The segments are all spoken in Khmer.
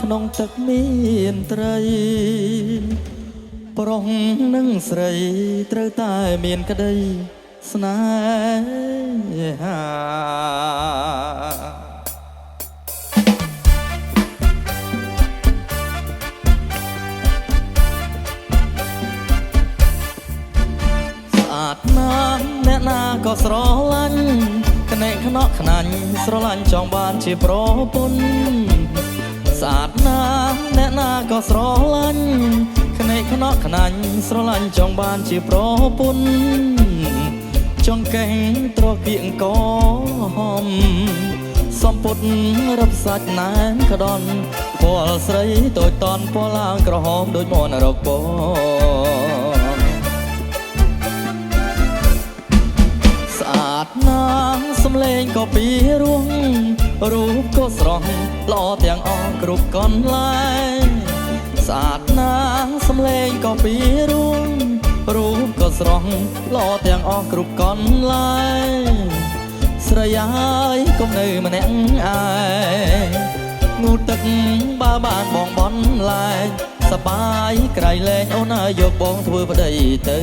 ក្នុងទឹកមានត្រីប្រុសនិងស្រីត្រូវតែមានក្តីស្នេហាស្អាតណាស់អ្នកណាក៏ស្រឡាញ់ក្នេកខ្នក់ខ្នាញ់ស្រឡាញ់ចង់បានជាប្រពន្ធស្អាតណាស់អ្នកណាក៏ស្រឡាញ់ក្នេកខ្នក់ខ្នាញ់ស្រឡាញ់ចង់បានជាប្រពន្ធចង់កេងត្រកៀងកហមសំពុតរឹបសាច់ណែនក្ដន់ពលស្រីតូចតន់ពលឡើងក្រហមដូចមនរពស្អាតណាស់សំឡេងក៏ពីរោះរូបក៏ស្រស់ល្អទាំងអស់គ្រប់កន្លែងស្អាតណាស់សំឡេងក៏ពីរោះរូបក៏ស្រស់ល្អទាំងអស់គ្រប់កន្លែងស្រីអើយកុំនៅម្នាក់ឯងងូតទឹកបើបានបងបន់លែងសបាយក្រៃលែងអូនឲ្យយកបងធ្វើប្តីទៅ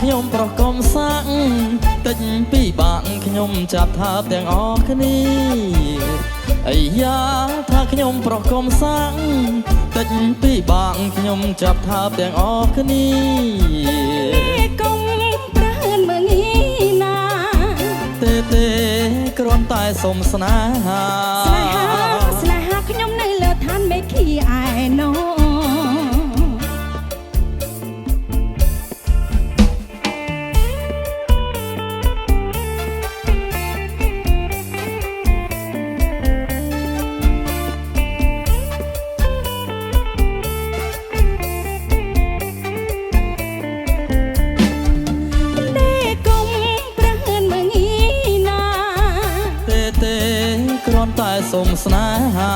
ខ្ញុំប្រុសកុំសាក់តិចពីបាក់ខ្ញុំចាប់ថាបទាំងអស់គ្នាអាយ៉ាថាខ្ញុំប្រុសកុំសាក់តិចពីបាក់ខ្ញុំចាប់ថាបទាំងអស់គ្នាកុំប្រហែនមើងណាទេគ្រាន់តែសុំស្នេហាខ្ញុំនៅលើឋានមេឃីឯណោគ្រាន់តែសុំស្នេហា